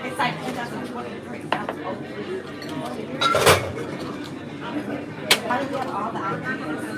It's like 2023. Why do we have all the ideas?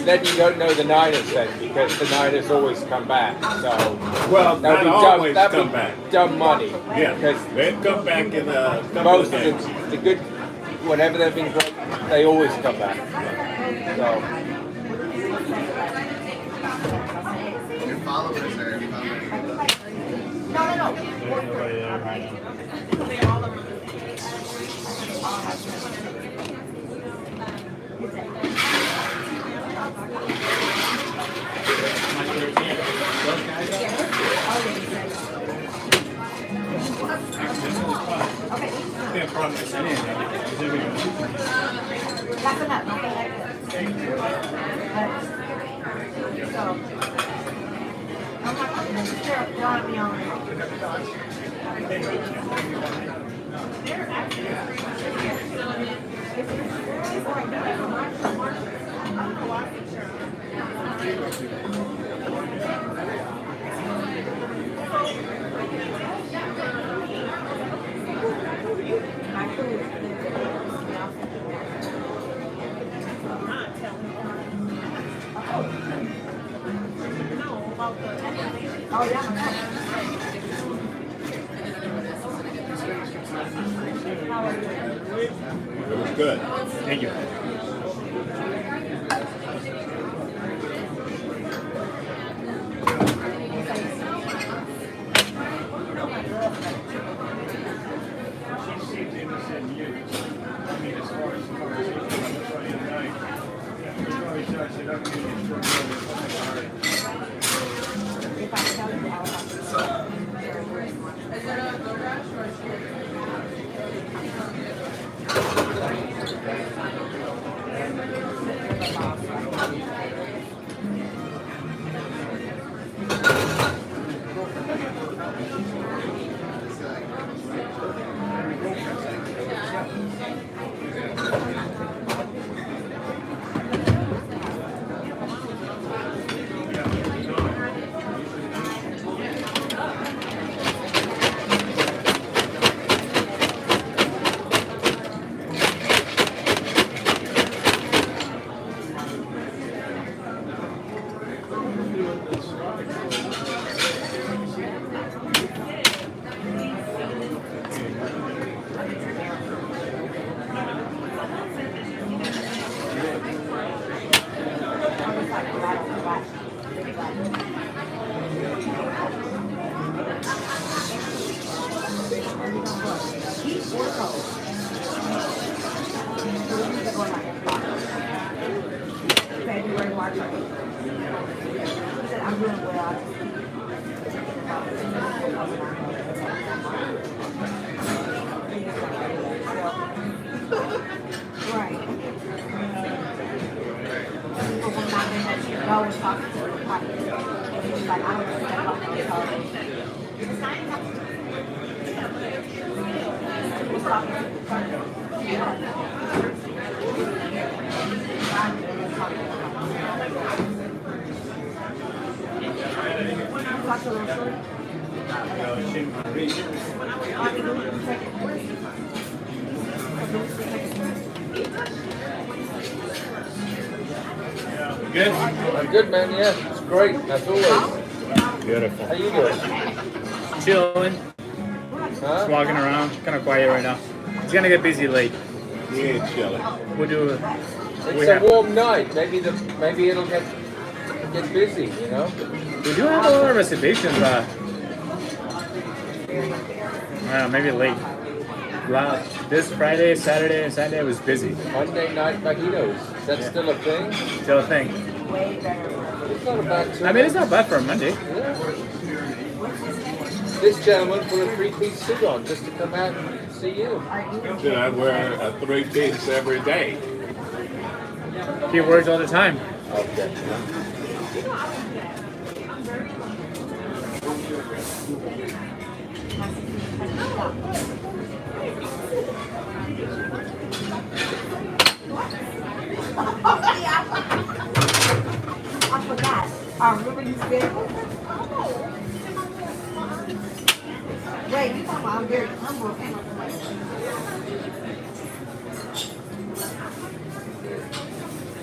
Then you don't know the Niners then, because the Niners always come back. So well, not always come back. Dumb money. Yeah, they've come back in a couple most of games. the good, whenever they've been great, they always come back. So. Your followers are It was good. Thank you. If I tell you, I'll have to share where it's going. February, March, or April. He said, I'm doing well. Right. But when I was talking to the party, he was like, I don't know step up on television. He was talking to the party. Good? I'm good, man. Yeah, it's great. As always. Beautiful. How you doing? Chilling. Huh? Just walking around. Kind of quiet right now. It's gonna get busy late. We ain't chilling. We'll do. It's a warm night. Maybe it'll get busy. You know. We do have a lot of reservations. Maybe late. This Friday, Saturday, and Sunday was busy. Monday night mojitos. Is that still a thing? Still a thing. It's not a bad I mean, it's not bad for a Monday. Yeah. This gentleman put a 3-piece suit on just to come out and see you. Should I wear a 3-piece every day? He works all the time. Okay. I forgot. I remember you said, wait, you talking about I'm very humble.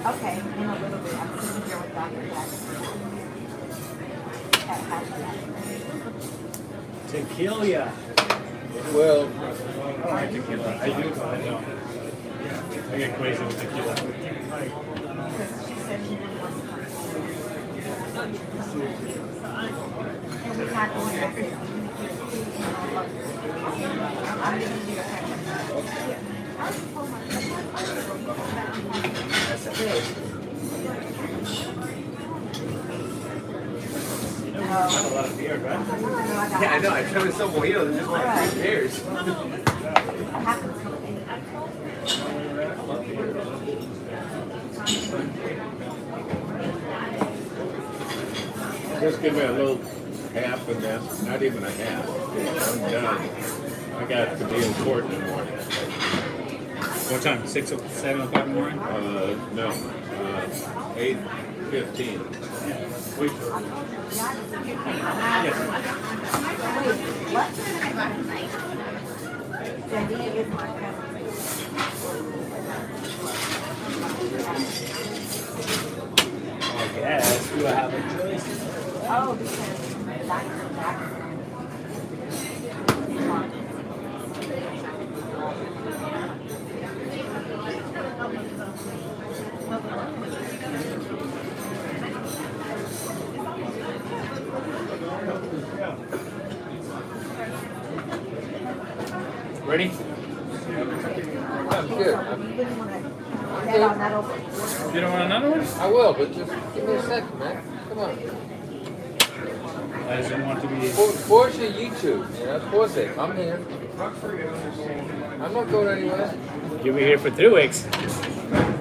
Okay, in a little bit. I'm sitting here with Dr. Jackson. Tequila. Well, I don't like tequila. I do, but I don't. I get crazy with tequila. Because she said she didn't want to come. And we're not doing that. I'm going to give you a second. Not a lot of beer, right? Yeah, I know. I tried some mojito. There's just like 3 pairs. Just give me a little half and then, not even a half. I'm done. I got to be in court in the morning. What time? 6 or 7 o'clock in the morning? No, 8:15. Wait. Yes. I guess. Do I have a choice? Oh, because Dr. Jackson. Ready? I'm good. Head on that over. You don't want another one? I will, but just give me a second, man. Come on. I just didn't want to be. Force your YouTube. You know, pause it. I'm here. I'm not going anywhere. You'll be here for 3 weeks.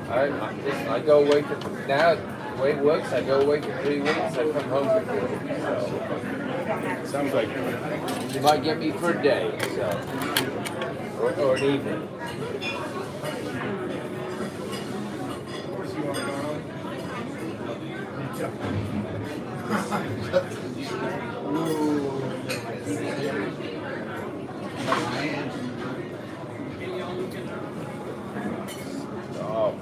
I go away for now. The way it works, I go away for 3 weeks. I come home for 3 weeks. So Sounds like. you might get me for a day, so or an evening. Oh.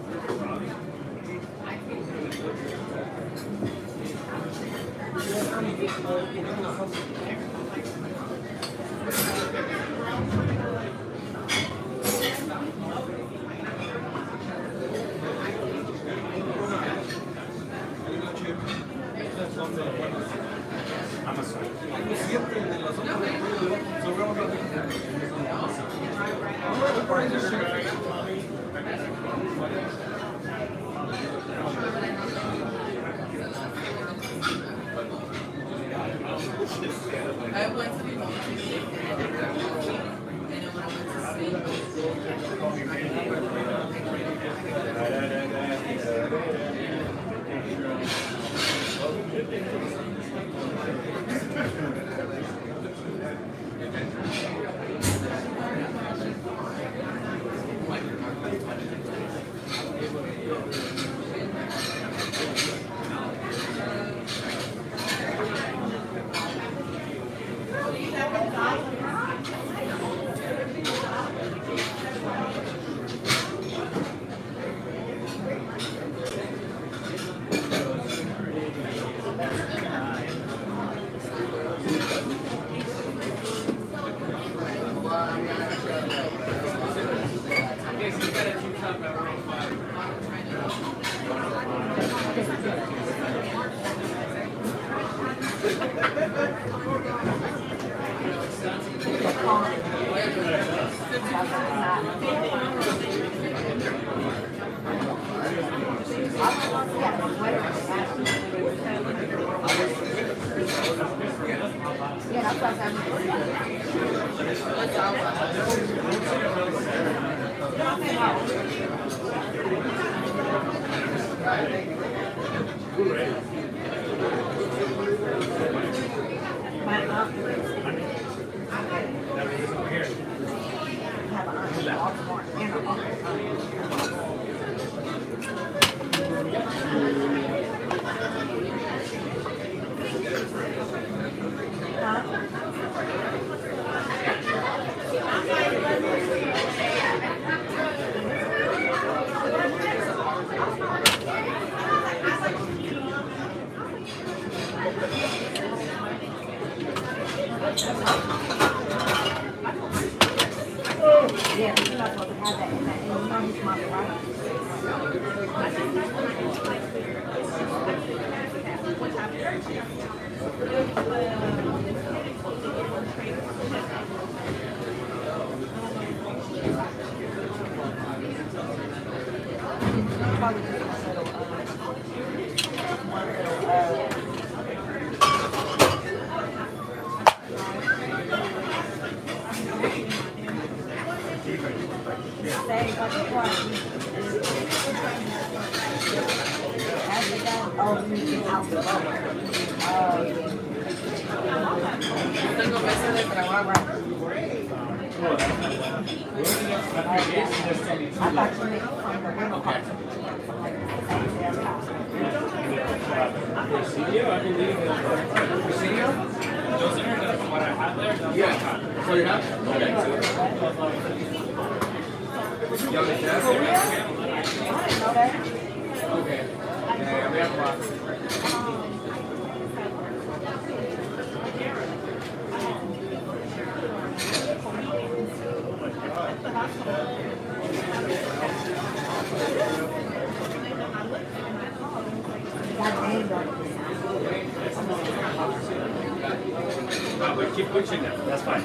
Keep put you now. That's fine.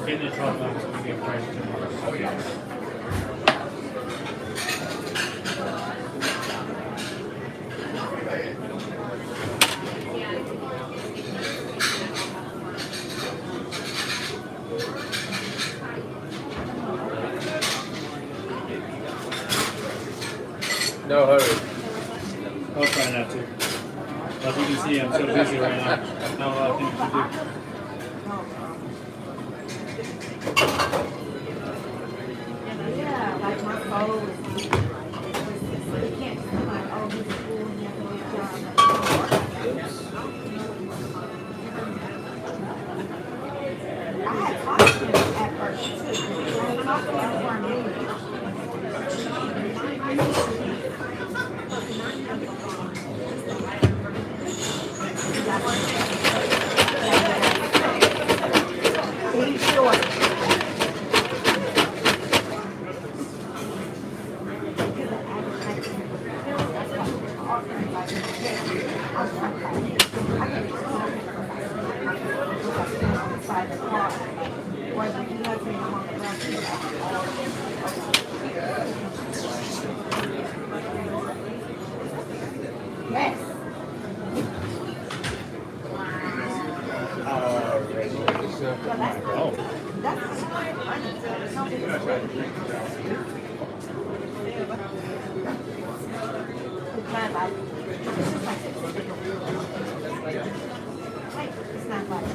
Getting in trouble now because we get price tomorrow. Oh, yeah. No hurry. I'll try not to. As you can see, I'm so busy right now. Not a lot of things to do. Yeah, like my soul is you can't just be like, oh, he's a fool, he has to do his job. I had talked to him at first too. When I talked to him before I knew him. He's short. Yes. Oh. That's not like it's not like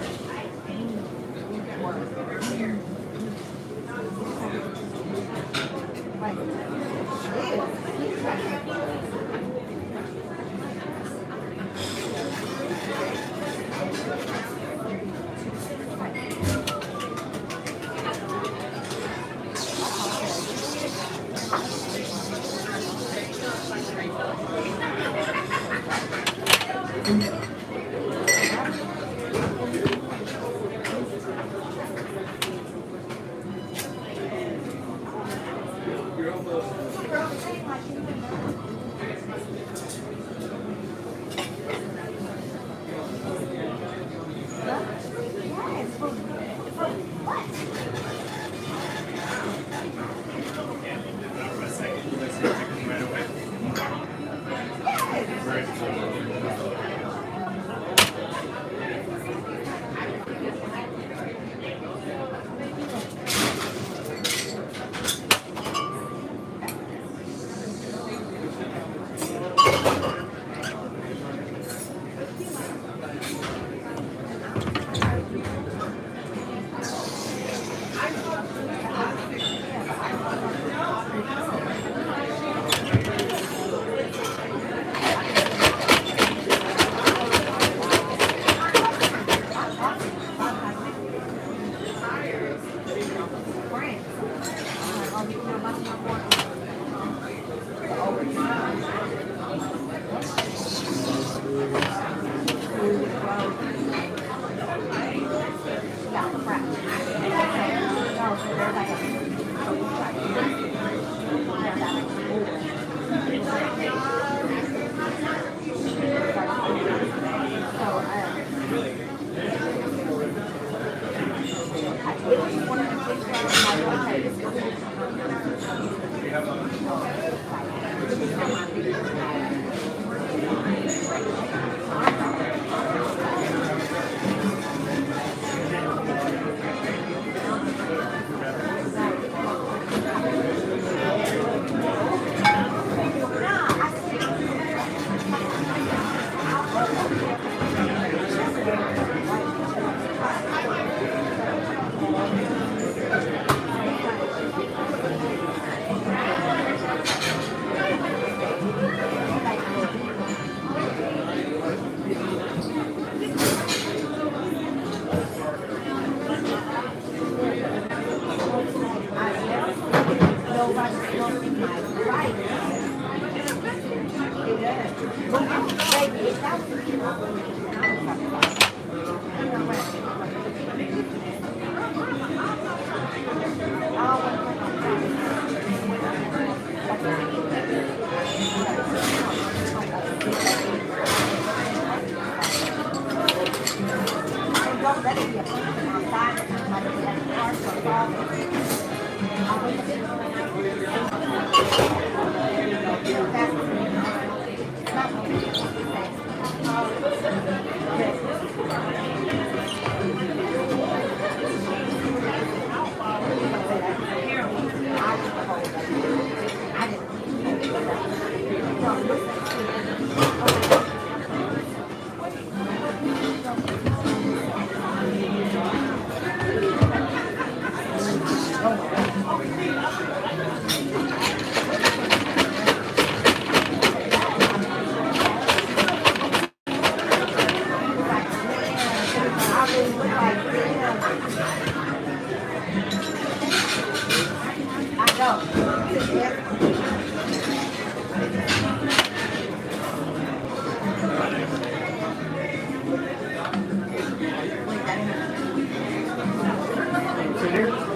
don't let it be a person outside, like if that's the car, so it's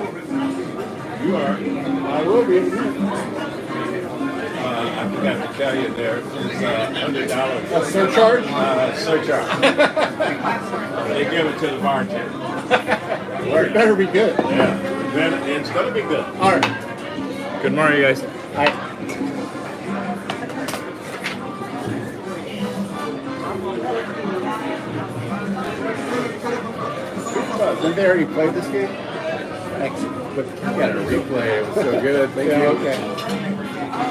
You are. I will be. I forgot to tell you there is $100. A surcharge? Surcharge. They give it to the bartender. It better be good. Yeah. Then it's going to be good. All right. Good morning, guys. Hi. Did they already play this game? Excellent. But I got a replay. It was so good. Thank yeah, you. okay.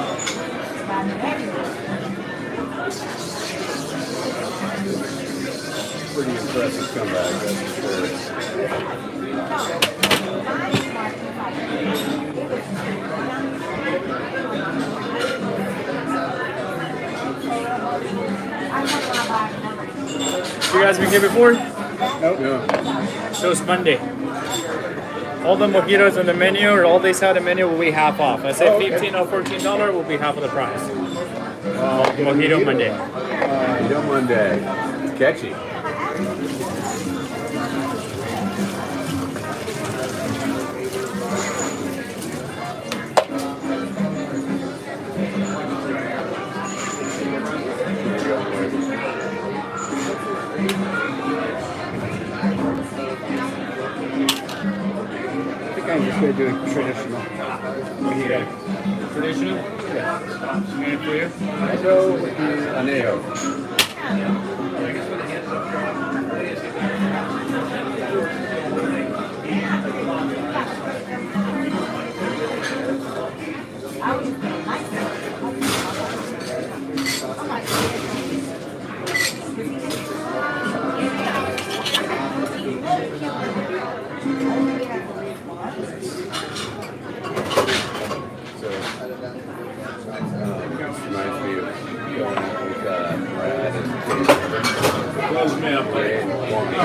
Pretty impressive comeback, that's for You guys been here before? sure. No. So it's Monday. All the mojitos on the menu or all they sell on the menu will be half off. I say Oh, okay. $15 or $14 will be half of the price. Mojito Monday. Mojito Monday. It's catchy. I think I'm just going to do a traditional mojito. Traditional? Yeah. And for you? I go with the anejo. So, reminds me of going out with Brad and Close me up, Ray buddy. and Wong here. I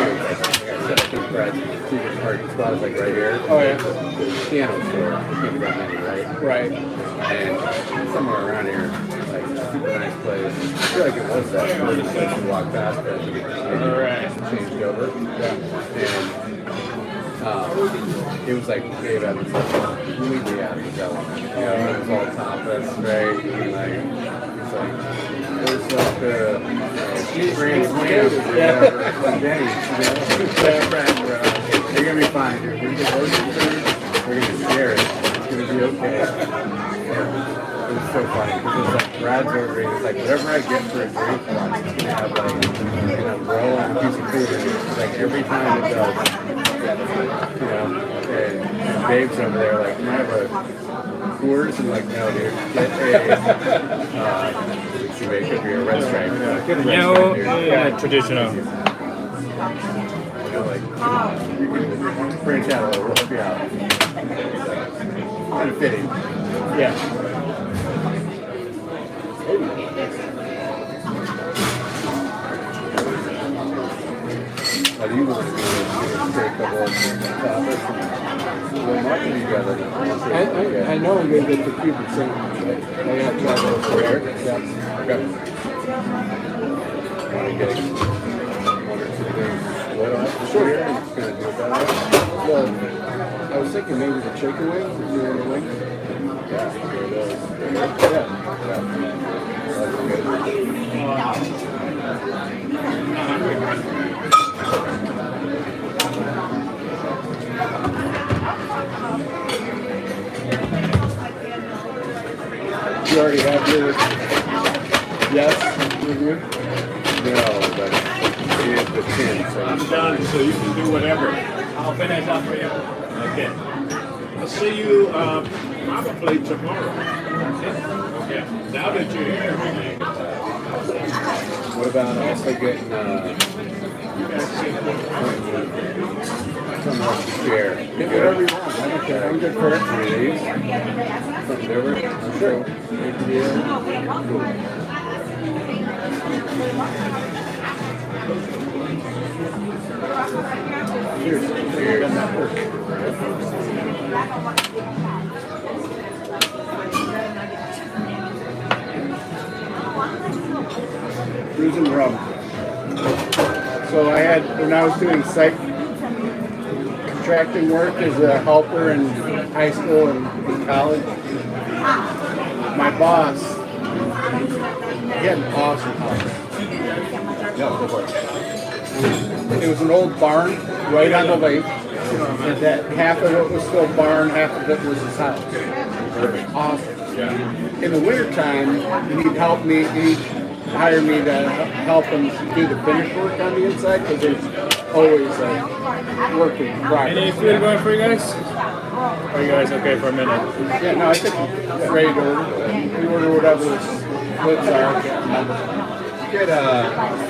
think Brad's two different spots, like right here. Oh, yeah. The piano store. I can't forget many, right? Right. And somewhere around here, like super nice place. I feel like it was that first place we walked past, but I think it changed over. And it was like Dave Evans, completely out of his element. You know, it was all tapas, right? And like, it's like, it was like the grand slam or whatever from Denny's. You're gonna be fine, dude. We're gonna order food. We're gonna share it. It's gonna be okay. Yeah. It was so funny because it's like Brad's ordering. It's like whatever I get for a drink, I'm just gonna have like an umbrella and a piece of food in it. It's like every time it does. You know, and Dave's over there like, can I have a Coors? And like, no, dude, get a you make it be a red stripe. Get a red No, stripe, dude. yeah, traditional. You know, like, you can branch out a little, we'll help you out. Kind of fitting. Yeah. How do you want to do it? Take a couple of topics and warm up with each other. I know I'm going to get the Cuban sandwich. I got to try those for Eric. Okay. Want to get one or two things split off Sure. here and just kind of do it that way? Well, I was thinking maybe the chicken wings, if you want to wing. Yeah, do those. Yeah. That's good. you already have your yes review? No, but it is the 10, so I'm done, so you can do whatever. I'll finish up for you. Okay. I'll see you probably tomorrow. Okay. Now that you're here. what about also getting something else to share? Get whatever you want. I don't care. I'm good for it. Release? Something different? Sure. Big deal. Cheers. Cheers. On that first. Cruising rum. So I had, when I was doing psych contracting work as a helper in high school and in college, my boss, he had an awesome house. No, go for it. It was an old barn right on the lake. And that half of it was still barn, half of it was his house. Awesome. In the wintertime, he'd help me, he'd hire me to help him do the finish work on the inside because there's always a work in progress. Any food going for you guys? Are you guys okay for a minute? Yeah, no, I think it's ready to order. We order whatever the splits are. Get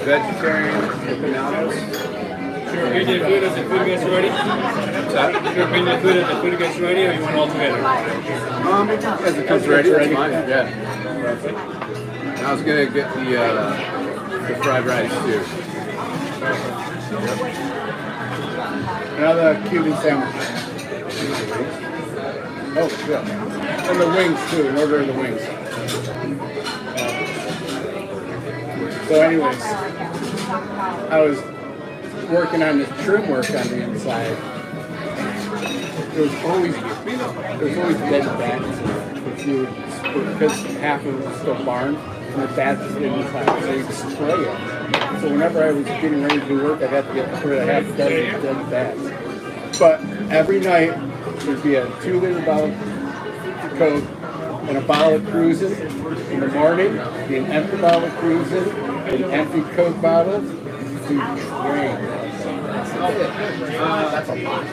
vegetarian empanadas. Sure, bring your food as the food gets ready. Sure, bring your food as the food gets ready, or you want all together? As it comes ready, that's fine. Yeah. I was gonna get the fried rice too. Another Cuban sandwich. Oh, yeah. And the wings too, an order of the wings. So anyways, I was working on this trim work on the inside. There was always dead bats, which you would, because half of it was still barn, and the bats was inside, so you'd spray it. So whenever I was getting ready to do work, I'd have to get rid of half a dozen dead bats. But every night, there'd be a 2-liter bottle of Coke and a bottle of cruising. In the morning, be an empty bottle of cruising, an empty Coke bottle, to drain. That's a lot.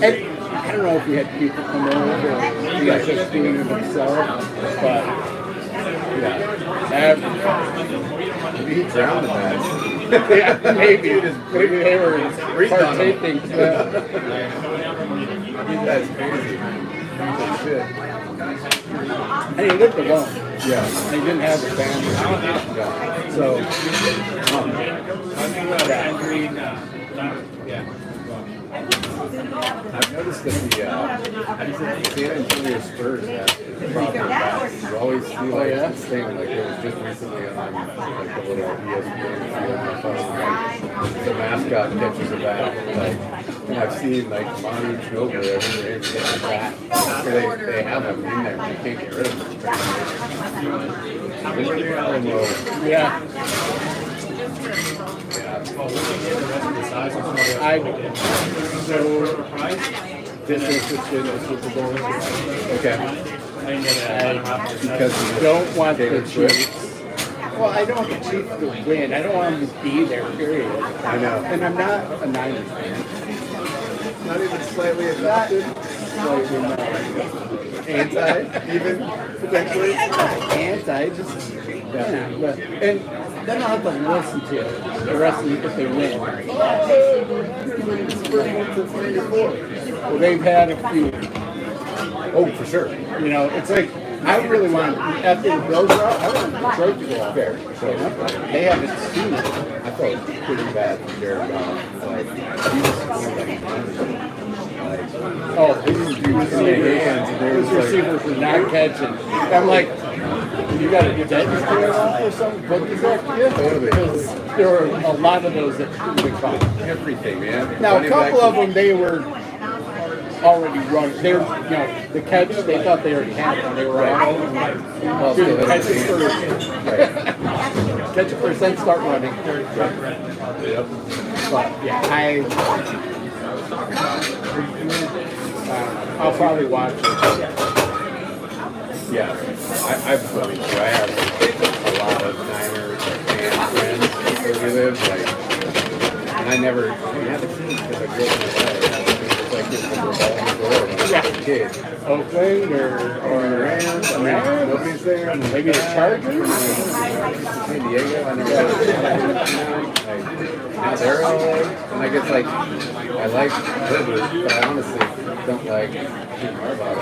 And I don't know if we had people come over or if he was just doing it himself, but yeah, He drowned the bats. yeah, maybe they were partaking. That's crazy. Shit. And he lived alone. Yeah. And he didn't have a family. Yeah. So, I've noticed that the San Antonio Spurs have problem with bats. You always see like this thing, like it was just recently on like the little ESPN field on my phone, like the mascot catches a bat, like, and I've seen like Manu Ginobili everywhere get a bat. So they have them in there, but you can't get rid of them. yeah. So this is the Super Bowl. Okay. Because you don't want the Chiefs. Well, I don't want the Chiefs to win. I don't want them to be there, period. I know. And I'm not a Niners fan. Not even slightly adopted. Slightly no. Anti, even potentially anti, just yeah. But, and then I'll have to listen to the rest of it if they win. Well, they've had a few. Oh, for sure. You know, it's like I really want after the Bills are out, I want Detroit to go out there. So they haven't seen it. I felt pretty bad for Jared Goff. Like, he was Oh, these receivers were not catching. I'm like, you got a dead player off or something? What is that? Yeah, Totally. because there were a lot of those that couldn't be caught. everything, man. Now, a couple of them, they were already running. They were, you know, the catch, they thought they already had one. They were like, dude, catch it first. Catch it first, then start running. But, yeah, I'll probably watch it. Yeah, I've mean, so I have a lot of Niners and friends where we live, like, and I never had the keys because I grew up in LA. It's like just a revolving door when I was a kid. Oakland or Rams, I mean, nobody's there. I'm maybe the Chargers. San Diego, I never like, now they're all like, and I guess like, I like Herbert, but I honestly don't like Jim Harbaugh.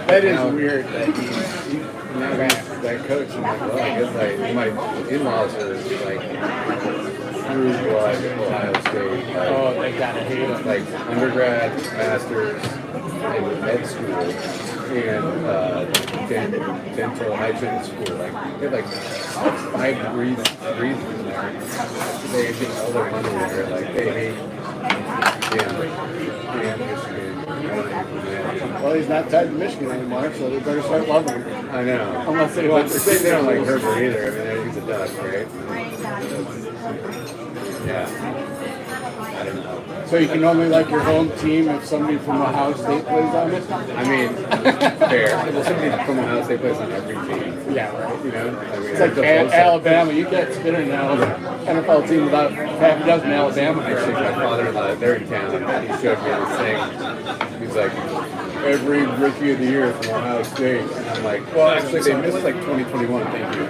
That is Now- weird that He, now that coach, I'm like, well, I guess like my in-laws are like true blood Ohio State, like, oh, they gotta hate it. like undergrad, masters, and med school, and dental hygiene school. Like they have like 5 degrees in there. They get all their money there. Like they hate Michigan. Well, he's not tied to Michigan anymore, so they better start loving him. I know. Unless they want to They don't like Herbert either. I mean, he's a duck, right? Yeah. I don't know. So you can only like your home team if somebody from Ohio State plays on it? I mean, fair. Well, somebody from Ohio State plays on every team. Yeah, right. You know? I mean, It's like Alabama. You can't spin an NFL team without half a dozen Alabama Actually, players. my father-in-law, they're in town. He showed me this thing. He's like, every rookie of the year from Ohio State. And I'm like, well, actually, they missed like 2021. Thank you.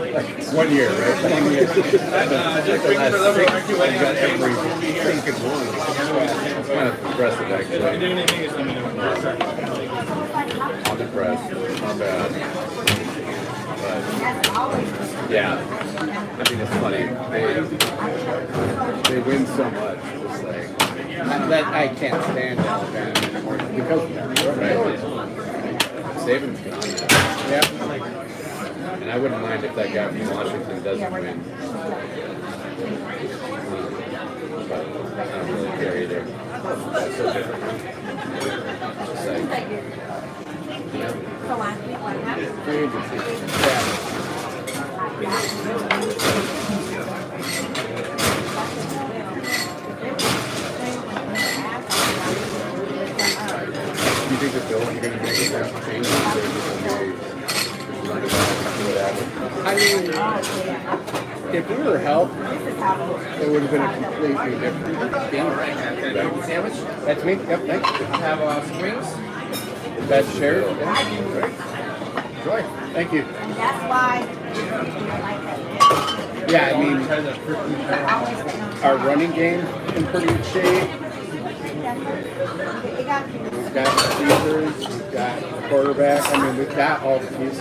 Like 1 year, right? 1 year. Like the last 6, I got every freaking one. It's kind of impressive, actually. I'm impressed. Not bad. But, yeah. I mean, it's funny. They win so much. It's like, That I can't stand Alabama anymore because of that. right? Saban's gone. Yeah. And I wouldn't mind if that guy from Washington doesn't win. But I don't really care either. That's so different. Just like, you know, free agency. Yeah. Do you think the Bills are going to make enough changes or just going to run it back, whatever? I mean, if we were healthy, it would have been a completely different game. Sandwich? That's me. Yep, thanks. Have some wings? That's shared. Joy. Thank you. That's why. Yeah, I mean, our running game in pretty good shape. We've got receivers, we've got a quarterback. I mean, we've got all the pieces.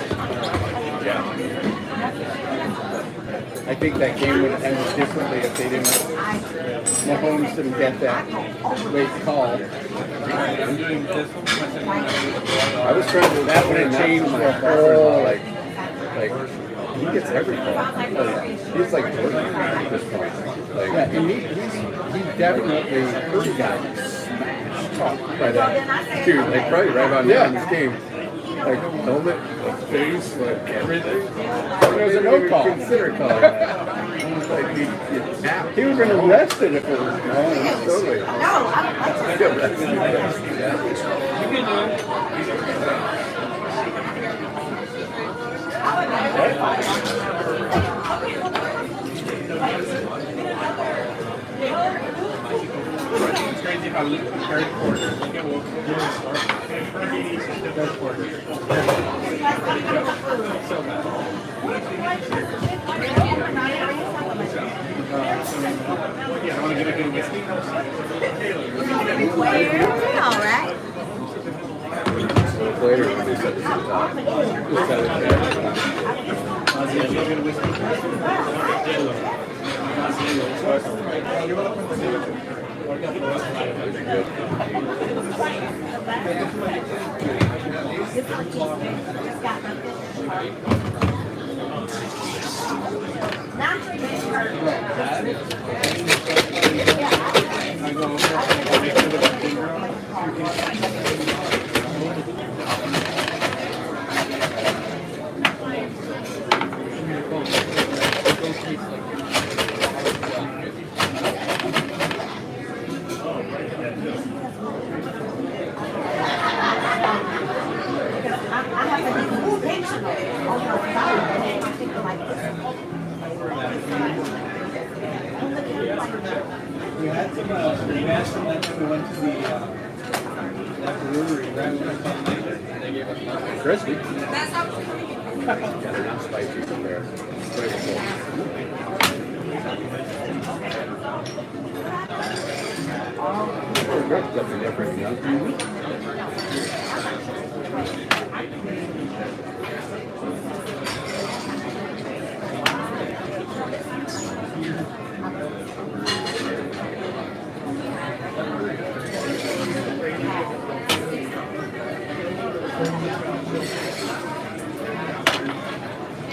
Yeah. I think that game would have ended differently if they didn't. Mahomes didn't get that late call. I was trying to That would have changed my the father-in-law, whole. like he gets every call. He's like Jordan at this point. Like, Yeah, and he definitely first got smashed by that. dude, like probably right about now Yeah. in this game, like helmet, like face, like everything. It was a no call. Consider calling that. Like you tapped. He would have been arrested if it was wrong. Totally. No, I don't like I feel bad. It's crazy how we third quarter. Third quarter. So bad. Yeah, I want to get a good whiskey. all right. Later when they set this up, just set it there. Ozzy, get a good whiskey. We had some, we asked them that time we went to the, that brewery, right? When we came later, and they gave us nothing. Crispy. Yeah, they're not spicy compared. Flavorful. Something different, you know?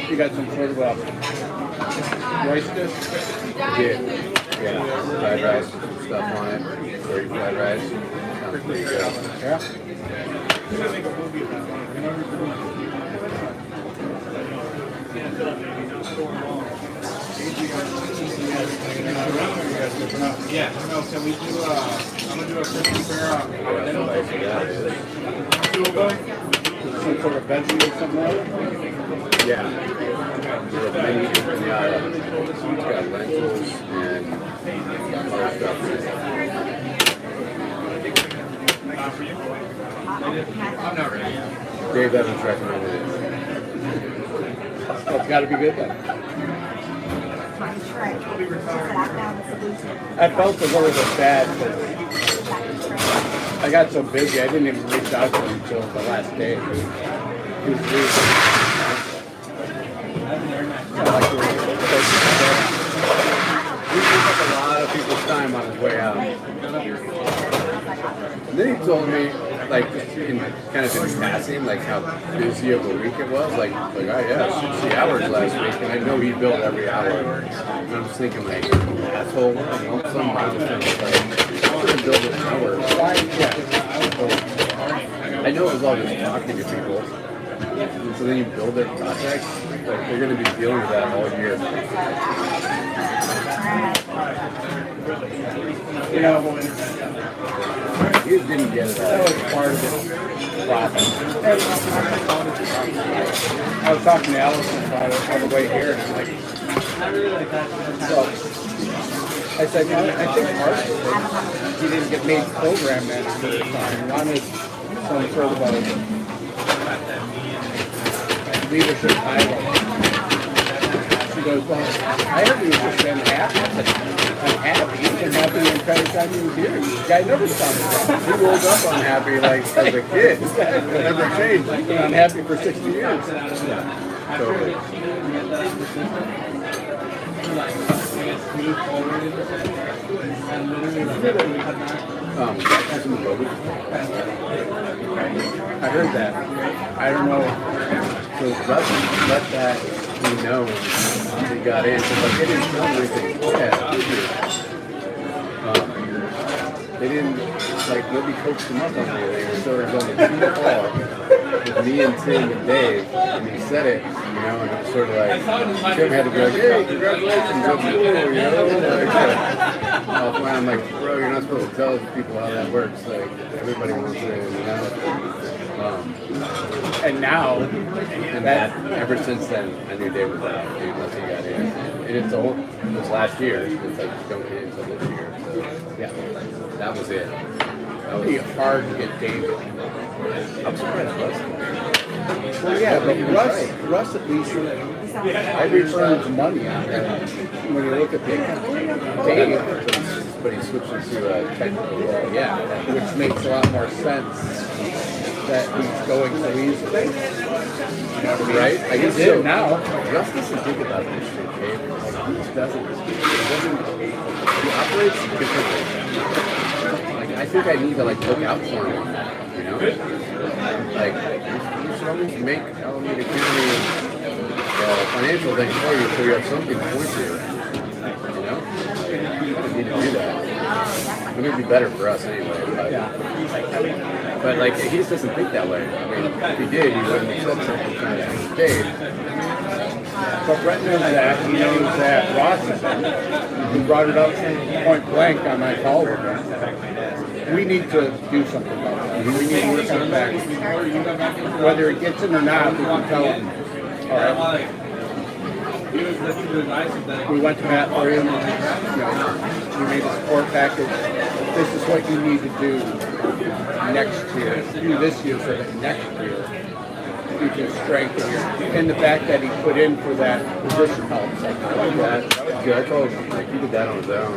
You got some sort of a rice dish? Yeah, fried rice, stuff on it. Curry fried rice. Sounds pretty good. Yeah. Yeah, no, can we do, I'm gonna do a crispy bear on Spicy, yeah, it is. Some sort of veggie or something like that? Yeah. There's many different, it's got lentils and other stuff in it. I'm not ready. Dave Evans recommended it. Oh, it's got to be good then. I felt a little bit bad because I got so busy, I didn't even reach out to him until the last day. He was really He took up a lot of people's time on his way out. And then he told me, like, in kind of in passing, like how busy of a week it was. Like oh yeah, 60 hours last week, and I know he billed every hour. And I'm just thinking, like, asshole, some milestone, like, I'm gonna build an hour. I know it was all just talking to people. And so then you build their projects, like they're going to be dealing with that all year. You know, You didn't get it. that was part of the process. I was talking to Allison about it on the way here, and I'm like, so I said, you know, I think part of it was he didn't get made program manager at the time. He wanted some sort of a leadership title. She goes, well, I heard he was just been happy. I said, I'm happy. He's been happy the entire time he was here. The guy never stopped. He rolled up unhappy like as a kid. It never changed. He's been unhappy for 60 years. Totally. I heard that. I don't know. So Russ let that he know when he got in. So like they didn't tell him anything. They didn't like nobody coached him up on anything. So it was on the team call with me and Tim and Dave, and he said it, you know, and it was sort of like Tim had to be like, hey, congratulations, that's cool, you know. Offline, I'm like, bro, you're not supposed to tell people how that works. Like everybody wants it, you know. And now, And that ever since then, I knew Dave was out. Dude, once he got in, and it's all it was last year. It's like don't get until this year. So yeah, that was it. That it'd be was hard to get David. I'm surprised Russ. Well, yeah, but Russ at least, I earns money on that. When you look at the account, Dave, But he switched into a technical role. yeah, which makes a lot more sense that he's going so easily. Right? I guess He did so. now. Russ doesn't think about this shit, Dave. Like, he just doesn't. He operates differently. Like, I think I need to, like, look out for him, you know? Like, you should always make Alameda County financial thing for you so you have something to point to, you know? You kind of need to do that. It would be better for us anyway, but like, he just doesn't think that way. I mean, if he did, he wouldn't accept something kind of Dave. But Brett knows that. He knows that Ross is in. He brought it up point blank on my call with him. We need to do something about that. We need to work on that. Whether it gets in or not, we can tell him. All right. We went to Matt for him. we made a support package. This is what you need to do next year. Do this year so that next year you can strengthen your. And the fact that he put in for that position helps. Like, I like that. That was good. I told him, like, he did that on his own.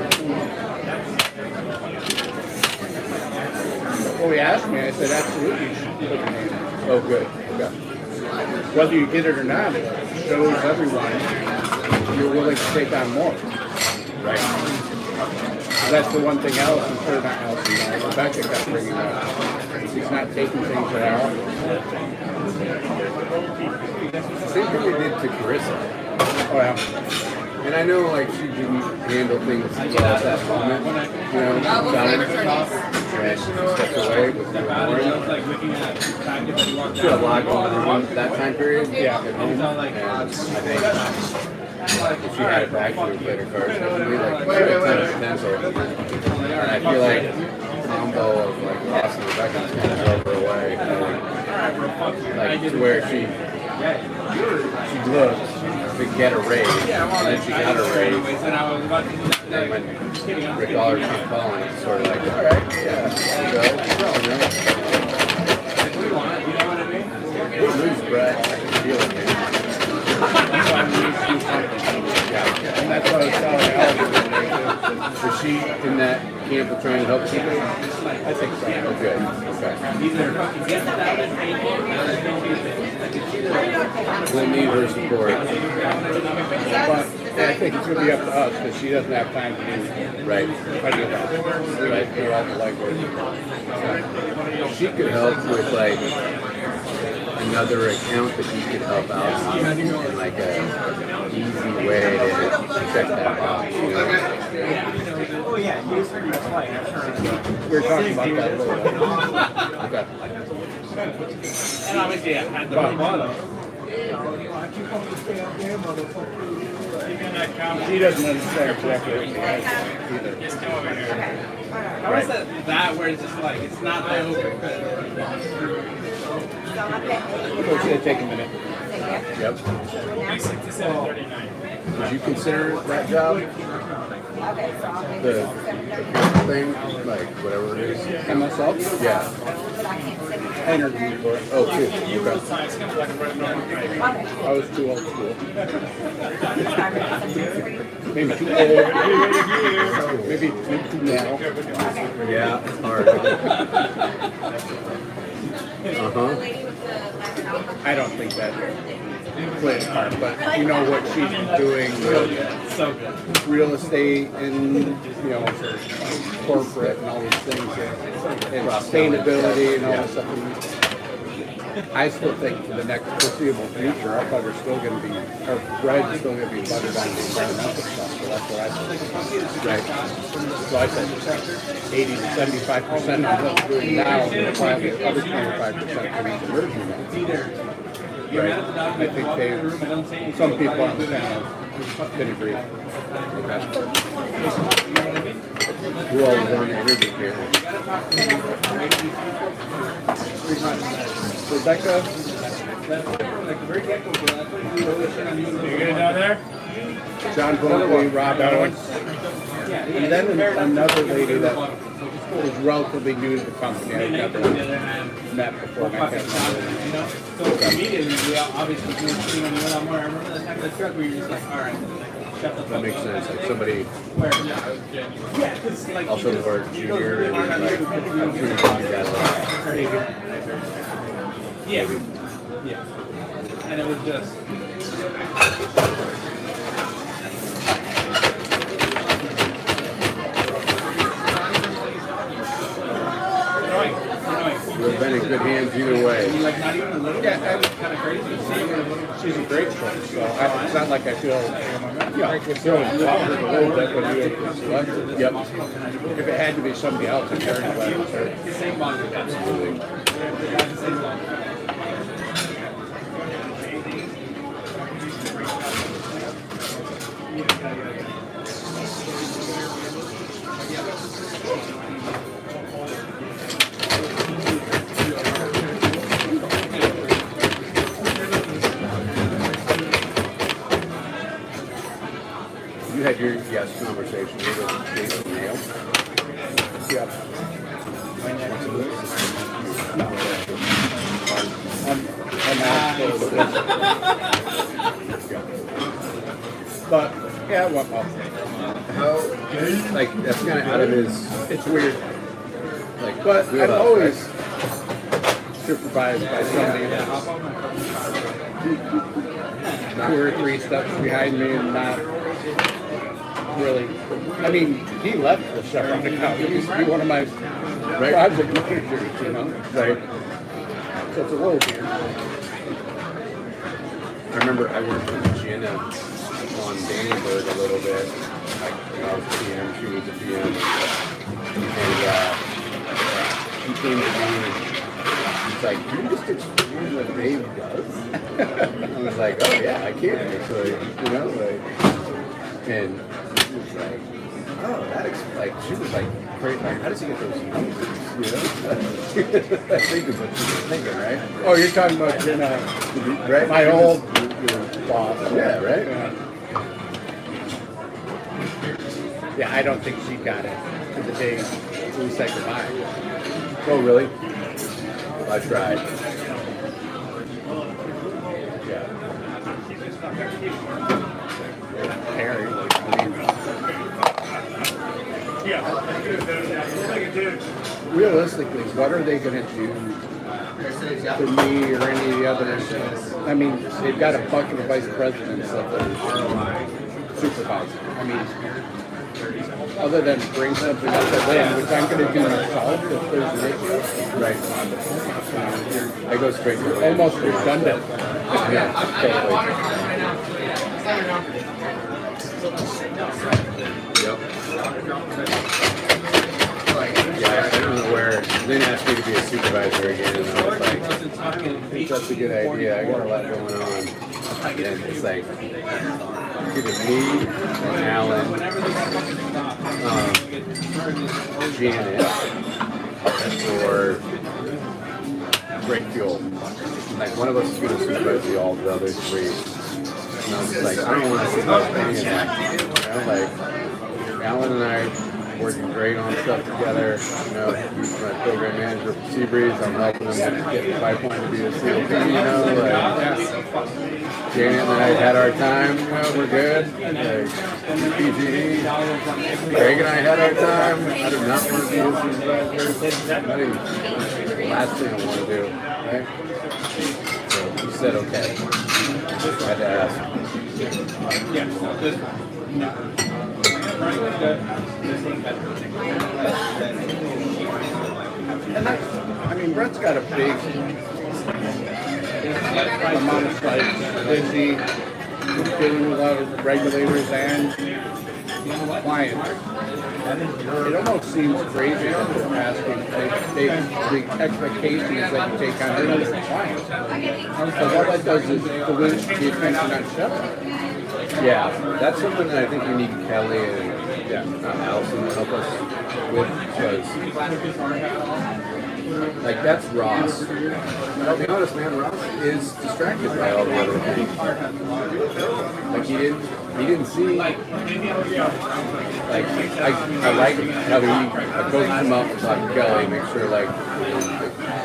Well, he asked me, I said, absolutely, you should put your name. Oh, good. Okay. Whether you get it or not, it shows everyone you're willing to take on more. Right. That's the one thing Allison, or not Allison, Rebecca kept bringing up. She's not taking things that are obvious. Same thing we did to Carissa. Oh, yeah. And I know, like, she didn't handle things well at that moment. You know, John stepped away with the Warren. She had a lot going on that time period. Yeah. At home. And I think if she had it back, she would play her cards differently. Like, she had a ton of potential. And I feel like the combo of, like, Ross and Rebecca just kind of drove her away. Like, to where she looked to get a raise, and then she got a raise. And when Rick Aller kept calling, it's sort of like, all right, yeah, go. Lose, Brett. I can feel it, man. And that's what I was telling Allison. Was she in that camp of trying to help people? I think so. Oh, good. Okay. We'll need her support. But I think it's going to be up to us because she doesn't have time to do Right. any of that. Right. Do all the legwork. She could help with, like, another account that you could help out in, like, a easy way to check that box, you know? We were talking about that a little bit. Okay. And obviously, I had the bottom. She doesn't understand exactly what she has either. Just come over here. How Right. is that where it's just like, it's not eye open? So it's going to take a minute. Yep. 67.39. Would you consider that job? The thing, like, whatever it is? And myself? Yeah. I interviewed for it. Oh, cool. You Okay. will sign, it's kind of like a red normal thing. I was too old school. Maybe too old. Maybe too now. Yeah, it's hard. Uh-huh. I don't think that plays a part, but you know what she's been doing with So good. real estate and, you know, corporate and all these things and sustainability and all this stuff. I still think for the next foreseeable future, our butter's still going to be, our bread's still going to be buttered on the environmental stuff. So that's what I think. Right. So I said 80 to 75% of what we're doing now, and probably the other 25% for these emerging ones. Right. I think some people on the panel didn't agree. Okay. Who all was on the interview here? Rebecca, You get it down there? John Bunkley, Rob Owens, and then another lady that was relatively new to the company. I've never met before. I can't remember. So immediately, we obviously do it when you went on more. I remember the time of the truck where you're just like, all right, shut the That fuck makes up. sense. Like somebody Where, yeah, it's like also more junior and like opportunity to get yeah, yeah, and it was just. Annoying. would have been in good hands either way. Like not even a little. Yeah, Kind of crazy. she's a great choice. So it's not like I feel, we're throwing a little bit when you selected. Yep. If it had to be somebody else, I'm very glad it was her. Same bond. Absolutely. Same bond. You had like your yes conversation with Jason Nail. Yep. I'm out. But yeah, it went well. How, like, that's kind of out of his, It's weird. like, But I'm wheelhouse, always right? supervised by somebody that's 2 or 3 steps behind me and not really. I mean, he left the stuff on the couch. He used to be one of my project managers, you know? Right. So it's a little weird. I remember I worked with Jenna on Dannyburg a little bit. Like, I was a PM, she was a PM. And he came to me and he's like, can you just explain what Dave does? I was like, oh yeah, I can actually. You know, like, and she was like, oh, that like, she was like, great, like, how does he get those numbers? You know? I think is what she was thinking, right? Oh, you're talking about Right? my old boss. Yeah, right? Yeah, I don't think she got it to the day we said goodbye. Oh, really? I tried. Yeah. Harry, I mean, realistically, what are they going to do for me or any of the others? I mean, they've got a bucket of vice presidents that they're supervising. I mean, other than bring something up to them, which I'm going to do myself if there's an issue. Right. I go straight to the Almost redundant. Yeah, totally. Yep. Yeah, I don't know where. Then asked me to be a supervisor again, and I was like, I think that's a good idea. I got a lot going on. And it's like, either me, or Alan, Janet, or Great Fuel. Like, one of us is going to supervise all the other 3. And I was just like, I don't want to supervise any of that. You know, like, Alan and I working great on stuff together. You know, he's my program manager for Seabreeze. I'm helping him get the pipeline to be a COP, you know. Like, Janet and I had our time, you know, we're good. Like, PGD. Greg and I had our time. I do not want to be a supervisor. Not even the last thing I want to do, right? So he said, okay. I had to ask. And I mean, Brett's got a big amount of sites, busy, dealing with a lot of regulators and clients. It almost seems crazy that they're asking the expectations that you take on another client. Because all that does is dilute the attention on Chevron. Yeah, that's something that I think we need Kelly and Allison to help us with, because like that's Ross. I'll be honest, man, Ross is distracted by all the other things. Like he didn't see. Like I like how I coached him up and talked to Kelly, make sure like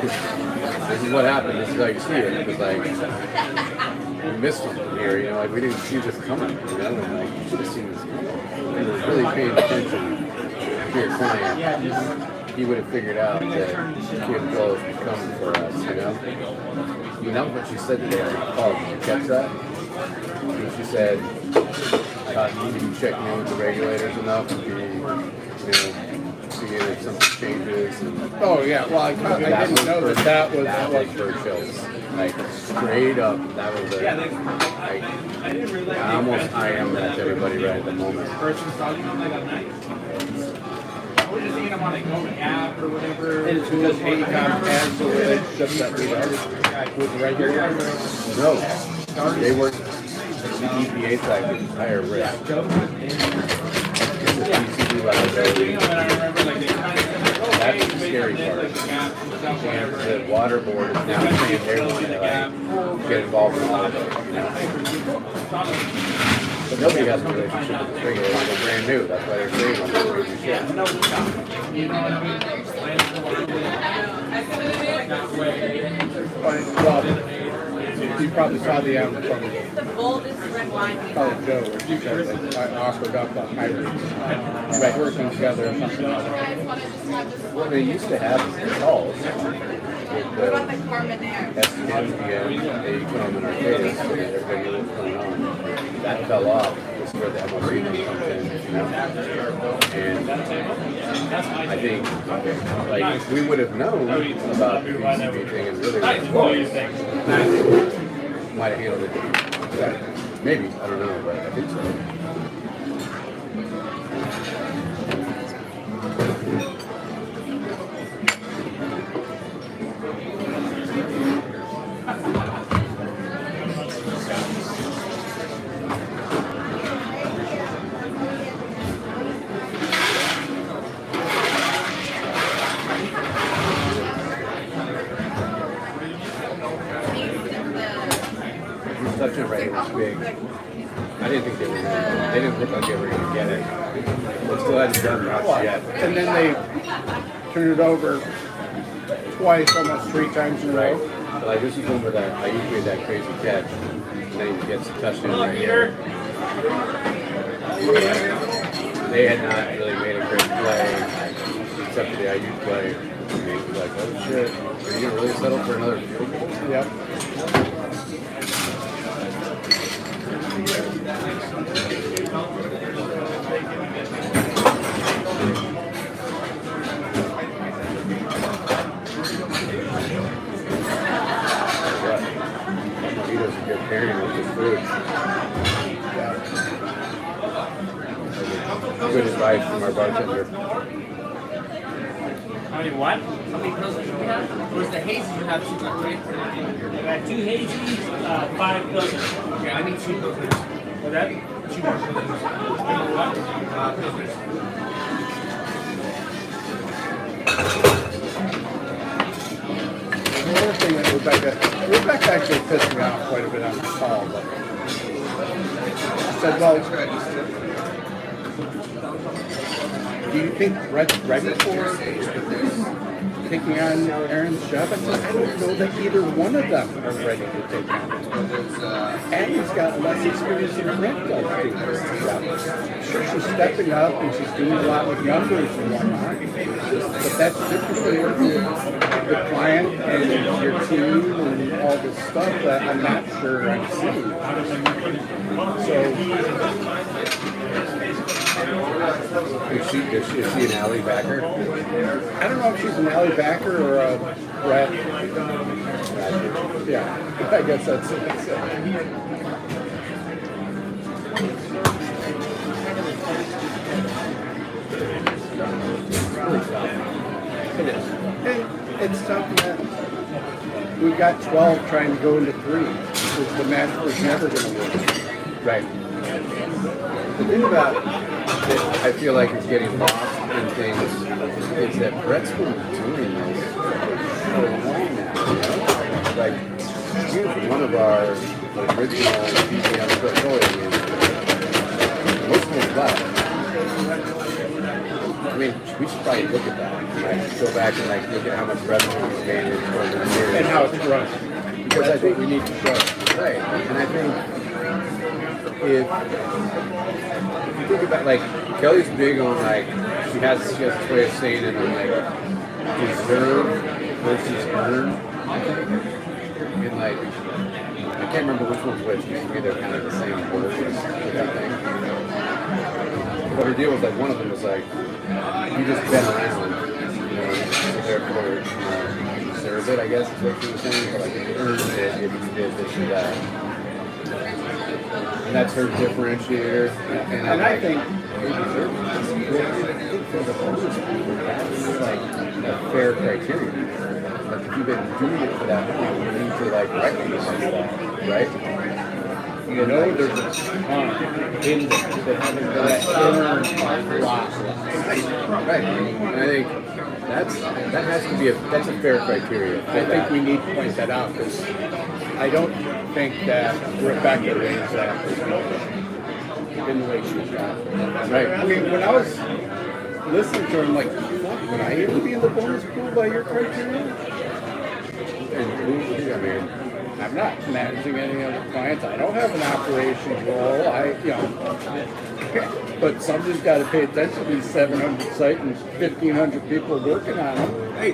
this is what happened. This is how you see it. Because like we missed something here, you know, like we didn't see this coming. You know, and like you should have seen this coming. If you were really paying attention to your client, he would have figured out that Kim Close was coming for us, you know? You know what she said today, did you catch that? And she said, you need to be checking in with the regulators enough and be, you know, seeing if something changes. And Oh yeah, well I didn't know that was like her chills. Like straight up, that was a, like, I almost I am that to everybody right at the moment. And it's because AECOM has the relationship that we have with regulators. No, they work the EPA side with higher risk. It's the PCD liability. That's the scary part. And the water board is now saying they want to like, get involved in all of it. You know? But nobody has a relationship with the stringer. They're brand new. That's why they're saying all this crazy shit. Well, you probably saw the from College Joe where she said that I offered up a hybrid by working together or something like that. Well, they used to have calls with the SPM, they put on an arcade, so that everybody knew what was going on. That fell off. This is where the MLB thing comes in, you know? And I think, like, if we would have known about the PCB thing and really what it was, might have handled it differently. Maybe, I don't know, but I think so. Touching right, it was big. I didn't think they were. They didn't look like they were going to get it. They still hadn't done much yet. And then they turned it over twice, almost 3 times in a Right. row. But like this is one where that I usually made that crazy catch, and then he gets a touchdown right here. They had not really made a great play, except for the IU play. And he was like, oh shit, are you going to really settle for another field goal? Yep. Mojito's a good pairing with the food. Good advice from our bartender. How many what? How many pilsners do we have? Where's the hazy you have? 2, right? I got 2 hazies, 5 pilsners. Okay, I need 2 pilsners. What's that? 2 more pilsners. What? Pilsners. The other thing that Rebecca actually pissed me off quite a bit on the call, but she said, well, do you think Brett's ready for taking on Aaron's job? I said, I don't know that either one of them are ready to take on it. And he's got less experience than Brett does doing this job. Sure, she's stepping up and she's doing a lot with numbers and whatnot, but that's different than working with the client and your team and all this stuff that I'm not sure I'm seeing. So, Is she an alley backer? I don't know if she's an alley backer or a Brett. Yeah, I guess that's it. It is. And it's something that we've got 12 trying to go into 3. Because the match was never going to work. Right. The thing about that I feel like is getting lost in things is that Brett's been doing this for so long now. You know? Like, he was one of our original PPM portfolio managers. Most of them left. I mean, we should probably look at that. Like, go back and like look at how much revenue he's managed over the years. And how it's run. Because I think we need to show. Right. And I think if you think about like Kelly's big on like she has this way of saying it on like deserve versus earn, I think. And like I can't remember which one's which, maybe they're kind of the same word with that thing. But her deal was like one of them was like you just been around, you know, so therefore you deserve it, I guess is what she was saying. But like you earned it if you did this or that. And that's her differentiator. And I think for the most people, that's like a fair criteria. Like if you've been doing it for that long, you need to like recognize that, right? You know, there's a ton in there that haven't done that Right. And I think that has to be that's a fair criteria. I think we need to point that out because I don't think that Rebecca is that. in the way she's got. Right. I mean, when I was listening to her, I'm like, fuck, would I even be in the bonus pool by your criteria? And who do I mean? I'm not managing any other clients. I don't have an operations role. But somebody's got to pay attention to these 700 sites and 1,500 people working on them. Hey,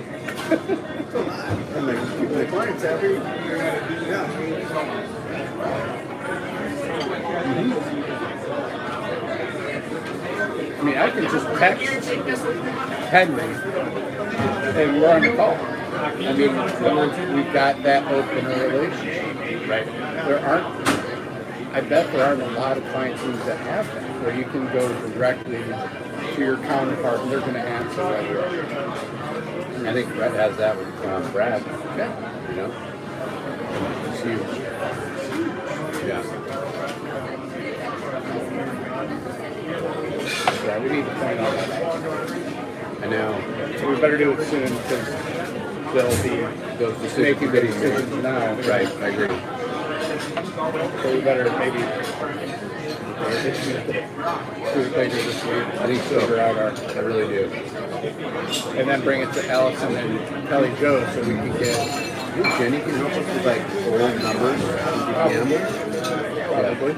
and the client's happy. Yeah. I mean, I can just text Henry and we're on the call. I mean, we've got that open relationship, right? I bet there aren't a lot of client teams that have that, where you can go directly to your counterpart and they're going to answer right away. I think Brett has that with Brad. Yeah. You know? It's huge. Yeah. Yeah, we need to point out that. I know. So we better do it soon because they'll be Those decisions making the getting made. decisions now. Right, I agree. So we better maybe do it later this week. I think so. Figure out our, I really do. and then bring it to Allison and Kelly Joe so we can get You think Jenny can help us with like old numbers? probably.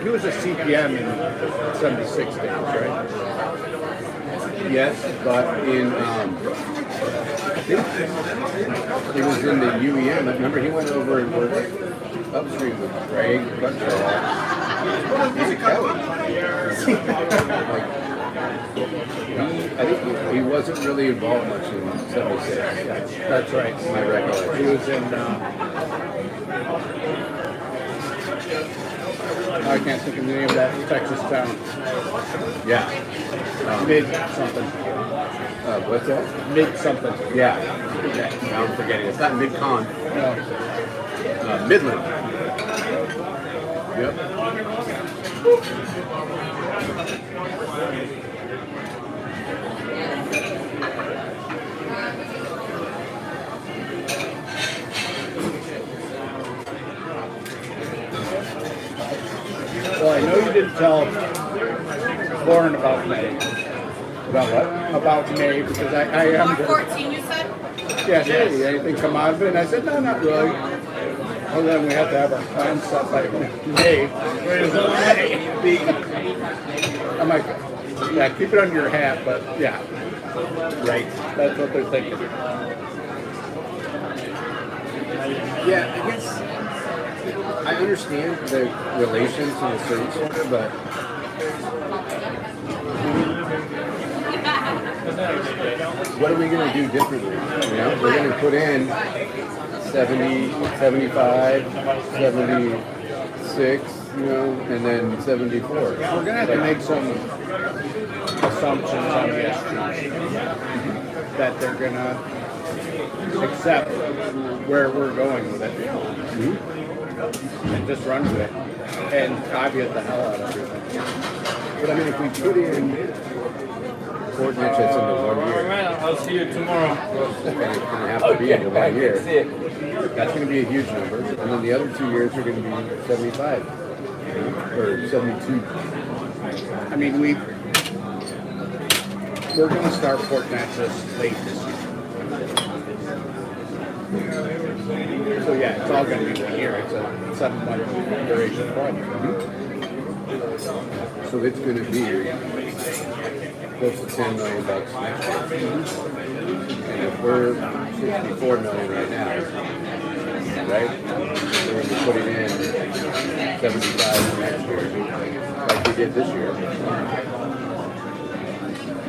He was a CPM in 76 days, right? Yes, but in I think he was in the UEM. Remember, he went over and worked upstream with Greg Buttrell. He's a Kelly. I think he wasn't really involved much in 76. That's right. My recollection. He was in, I can't think of the name of that Texas town. Yeah. Mid something. What's that? Mid something. Yeah. Now I'm forgetting. It's not Mid-Con. No. Midland. Yep. Well, I know you didn't tell Lauren about May. About what? About May, because I am. Mark 14, you said? Yeah, hey, anything come out of it? And I said, no, not really. Well, then we have to have our plans set by May. I'm like, yeah, keep it under your hat, but yeah. Right. That's what they're thinking. Yeah, I guess I understand the relations in a certain sort of, but what are we going to do differently? You know, we're going to put in 70, 75, 76, you know, and then 74. We're going to have to make some assumptions on the SGs that they're going to accept where we're going with it. And just run with it. And caveat the hell out of everything. But I mean, if we put in Fort Mitchell's into 1 year, I'll see you tomorrow. it's going to have to be into 1 year. That's going to be a huge number. And then the other 2 years are going to be 75. You know, or 72. I mean, we're going to start Fort Natchez late this year. So yeah, it's all going to be 1 year. It's a 7-month duration project. So it's going to be close to $10 million next year. And if we're 64 million right now, right? We're going to be putting in 75 next year, like we did this year.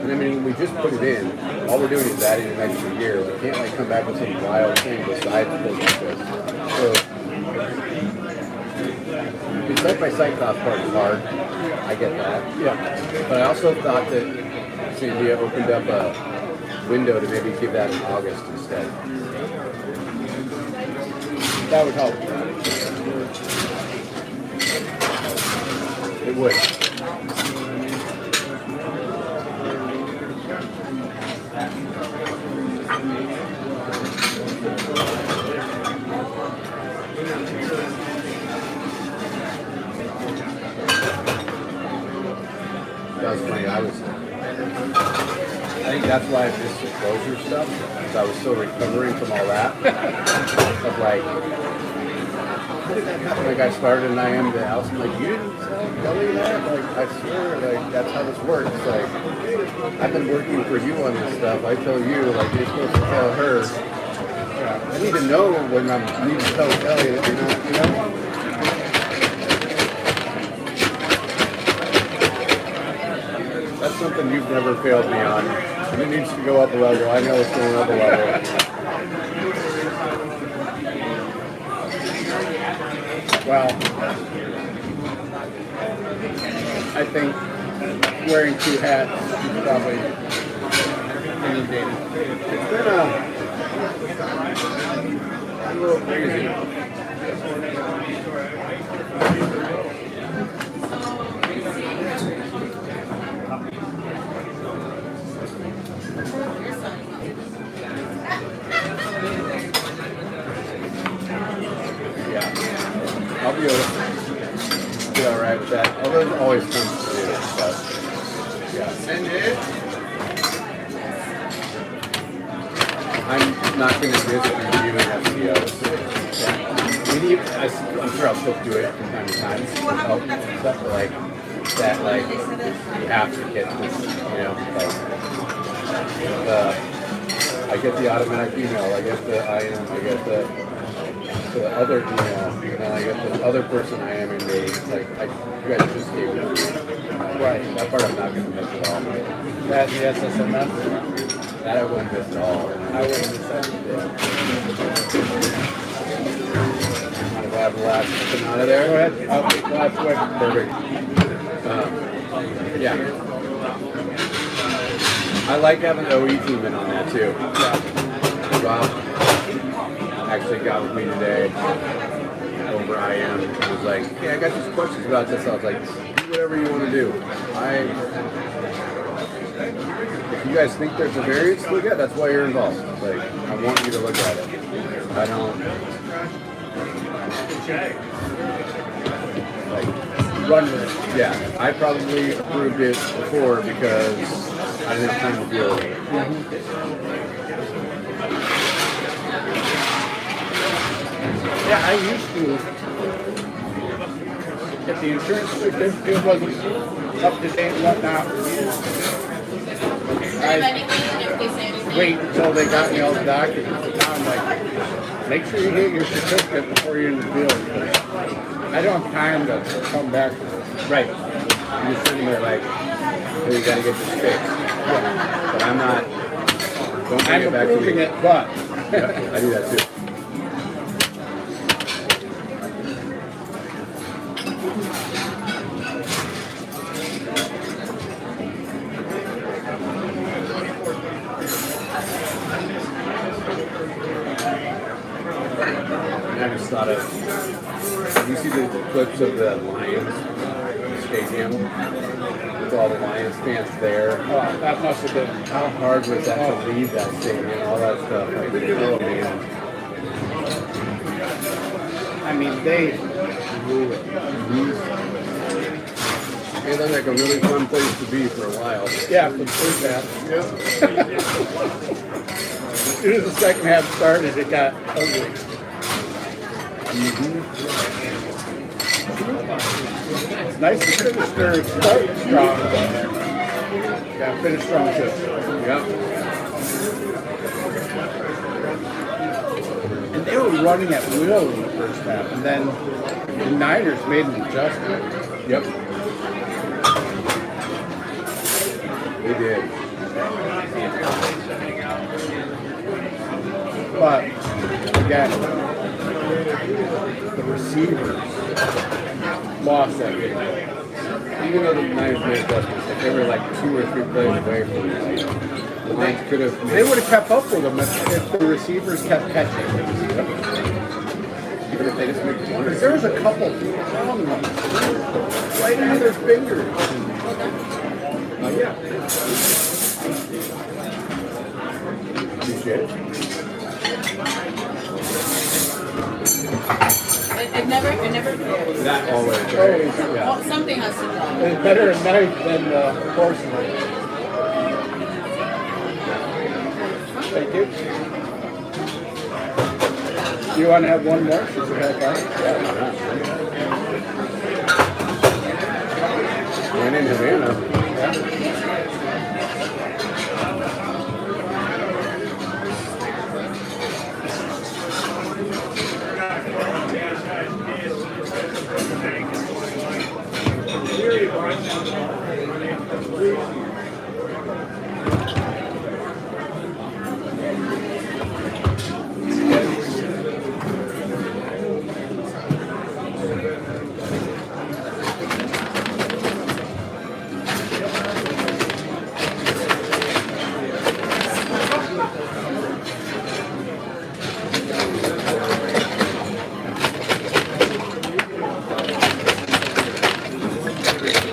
And I mean, when we just put it in, all we're doing is adding an extra year. We can't like come back with some wild thing besides this. So the site-by-site cost part is hard. I get that. Yeah. But I also thought that Sandia opened up a window to maybe give that in August instead. That would help. It would. That was funny. I think that's why I missed the closure stuff, because I was still recovering from all that. Of like I started and I am the house. I'm like, you didn't tell Kelly that? Like, I swear, like, that's how this works. Like, I've been working for you on this stuff. I tell you, like, you're supposed to tell her. I need to know when I need to tell Kelly that you're not, you know? That's something you've never failed me on. And it needs to go up a level. I know it's going up a level. Well, I think wearing two hats is probably inundated. It's been a little crazy. I'll be alright with that. Although it's always fun to do, but yeah. I'm not going to miss reviewing SEOs. I'm sure I'll still do it from time to time. Help stuff like that, like you have to get this, you know, like I get the automatic email, I get the IM, I get the other email, and then I get the other person I am engaged. Like, you guys just gave me. Right, that part I'm not going to miss at all. That the SSMS, That I wouldn't miss at all. I wouldn't miss that. Want to grab the last one out of there? Go ahead. Okay, last quick. Perfect. Yeah. I like having the OE team in on that too. Rob actually got with me today over IM and was like, hey, I got these questions about this. I was like, do whatever you want to do. If you guys think there's a variance, look at it. That's why you're involved. Like, I want you to look at it. I don't like Run with it. yeah, I probably approved it before because I didn't have time to deal with it. Yeah, I used to. If the insurance certificate wasn't up to date and whatnot, I'd wait until they got me all the documents. And now I'm like, make sure you get your certificate before you're in the field. Because I don't have time to come back. Right. You're just sitting there like, hey, you gotta get this fixed. Yeah. But I'm not, don't bring I'm it back to approving me. it, but Yeah, I do that too. And I just thought of, you see the clips of the Lions stadium with all the Lions fans there? that must have been. How hard was that to leave that stadium, all that stuff? Like, oh man. I mean, they rule it. It looked like a really fun place to be for a while. Yeah, for the first half. As soon as the second half started, it got ugly. It's nice to finish their start strong. Yeah, finish strong too. Yep. And they were running at will in the first half, and then the Niners made an adjustment. Yep. They did. But again, the receivers lost that game. Even though the Niners made adjustments, like they were like 2 or 3 plays away from it. The Lions could have. They would have kept up with them if the receivers kept catching. Even if they just make one or Because two. there was a couple long ones right on their fingers. Yeah. Appreciate it. It never fails. That always. Right? Always. Yeah. Well, something has to go. It's better at night than porcelain. Thank you. You want to have one more since we have that? When in Havana.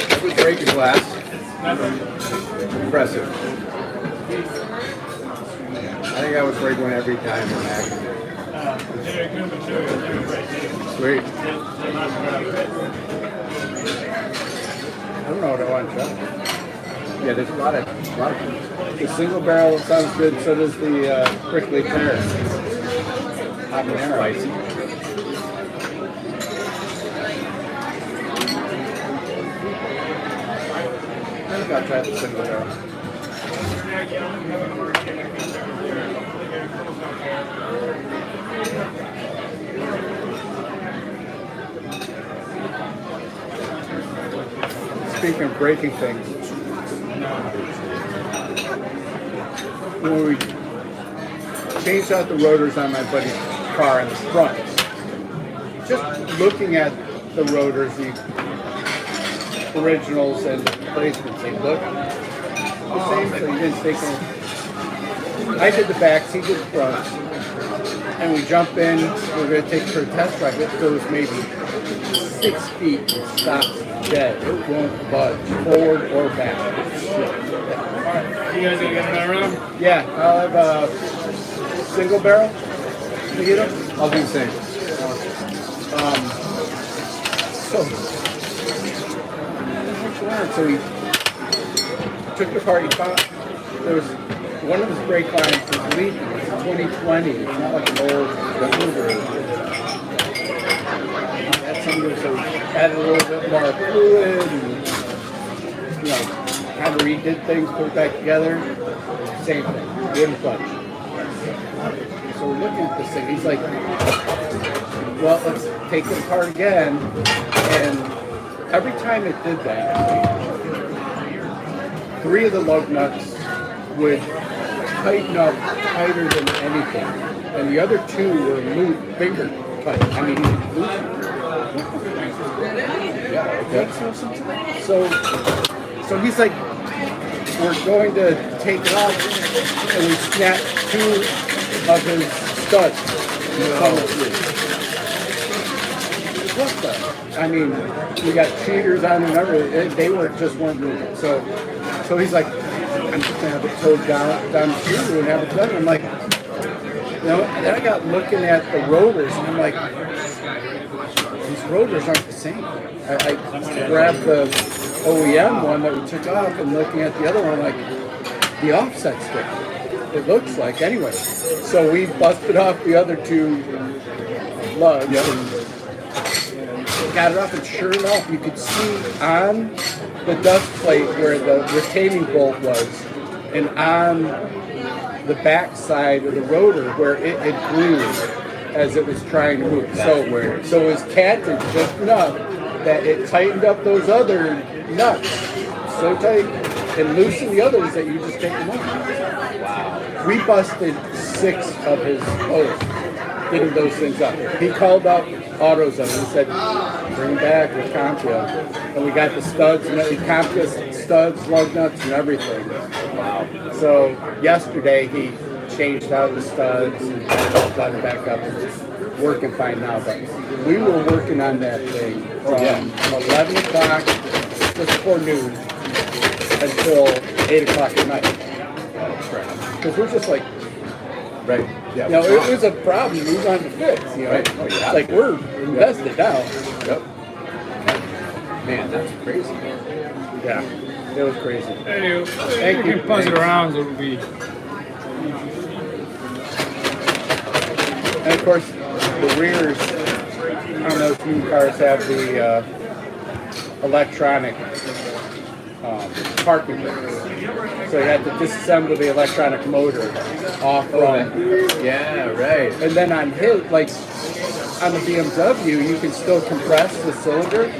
That was breaking glass. Impressive. I think I would break one every time in accident. Sweet. I don't know what I want to try. Yeah, there's a lot of The single barrel sounds good, so does the prickly pear. Habanero. spicy. I think I'll try the single barrel. Speaking of breaking things, when we changed out the rotors on my buddy's car in the front, just looking at the rotors, the originals and the replacements, they look the same, so you didn't take them. I did the backs, he did the fronts, and we jump in, we're going to take it for a test drive. It goes maybe 6 feet and stops dead. It won't budge, forward or back. You guys gonna get another round? Yeah, I'll have a single barrel to get them. I'll do the same. So we took it apart. He found there was one of his brake lines was leaking. It's a 2020. It's not like an old Hoover. That's something, so we added a little bit more fluid and, you know, kind of redid things, put it back together. Same thing, wouldn't budge. So we're looking at this thing. He's like, well, let's take it apart again. And every time it did that, 3 of the lug nuts would tighten up tighter than anything. And the other 2 were loose, finger tight. I mean, loose. Yeah. So he's like, we're going to take it off, and we snapped 2 of his studs. What the? I mean, we got cheaters on and everything. They weren't moving. So he's like, I'm just gonna have it towed down the street and have it done. I'm like, you know, and then I got looking at the rotors, and I'm like, these rotors aren't the same. I grabbed the OEM one that we took off, and looking at the other one, like, the offset's different. It looks like, anyway. So we busted off the other 2 lugs and got it off, and sure enough, you could see on the dust plate where the retaining bolt was, and on the back side of the rotor where it grew as it was trying to move. So it was canted just enough that it tightened up those other nuts so tight and loosened the others that you just take them off. Wow. We busted 6 of his motors getting those things up. He called up AutoZone and said, bring them back with Compia. And we got the studs and Compia studs, lug nuts, and everything. Wow. So yesterday he changed out the studs and got it all done back up. working fine now, but we were working on that thing from 11 o'clock just before noon until 8 o'clock at night. Because we're just like, Right. Yeah. you know, it was a problem we wanted to fix. You know, Right. Oh, yeah. it's like we're invested now. Yep. Man, that's crazy. Yeah, it was crazy. Anyway, Thank you you. can pass it around, it will be. And of course, the rears on those new cars have the electronic parking brakes. So you have to disassemble the electronic motor off from. Yeah, right. And then on his, like on the BMW, you can still compress the cylinder.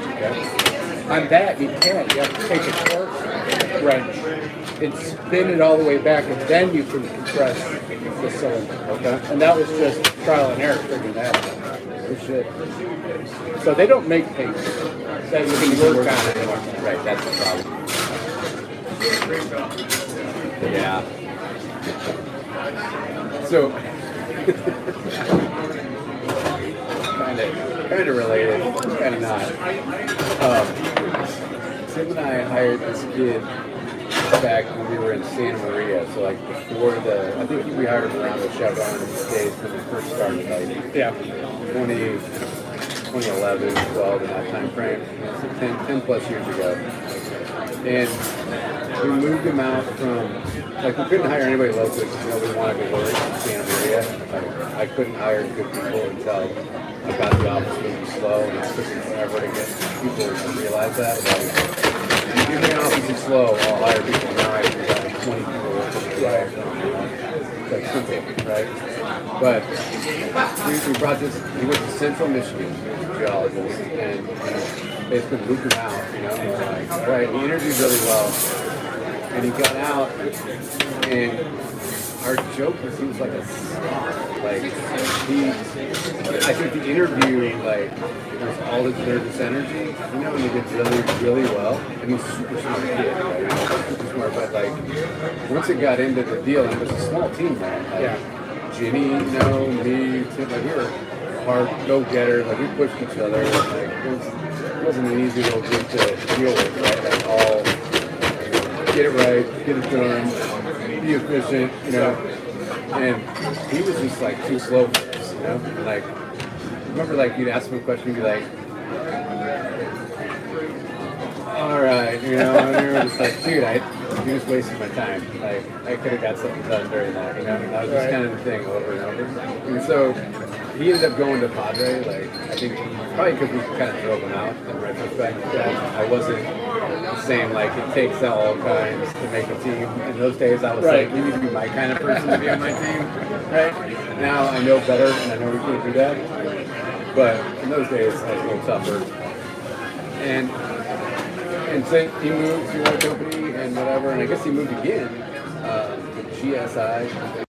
On that, you can't. You have to take a torque wrench and spin it all the way back, and then you can compress the cylinder. Okay. And that was just trial and error figuring that out. Oh, shit. So they don't make things that you can work on anymore. Right, that's the problem. Yeah. So, kind of related, kind of not. Tim and I hired this kid back when we were in Santa Maria. So like before I think we hired him around the Chevron days when we first started, like 2011, 12 in that time frame, 10 plus years ago. And we moved him out from, like we couldn't hire anybody locally because nobody wanted to work in Santa Maria. Like, I couldn't hire good people until I got the office moving slow, and it took me forever to get people to realize that. Like, if you give me an office and slow, I'll hire people. Now I have like 20 people working right. It's like simple, right? But we brought this, he went to Central Michigan, he was a geologist, and basically moved him out, you know, and we're like, all right, he interviewed really well, and he got out, and our joke was he was like a sloth, like, I think the interview, like, was all this energy, you know, and he did really, really well, and he's a super smart kid, right? Super smart, but like, once it got into the deal, and it was a small team, man, like, Ginny, you know, me, Tim, like, we were hard go-getters, like, we pushed each other, like, it wasn't an easy little group to deal with, right? Like, all get it right, get it done, be efficient, you know. And he was just like too slow for us, you know. And, like, remember, like you'd ask him a question, you'd be like, "All right," you know. And we were just like, "Dude, you just wasted my time. Like, I could have got something done during that, you know." And that was just kind of the thing over and over. And so he ended up going to Padre, like, I think probably because we kind of drove him out in retrospect. That I wasn't the same, like, it takes all kinds to make a team. In those days, I was like, you need to be my kind of person to be on my team, right? Now I know better, and I know we can't do that. But in those days, I was a little tougher. And so he moved to our company and whatever, and I guess he moved again to GSI.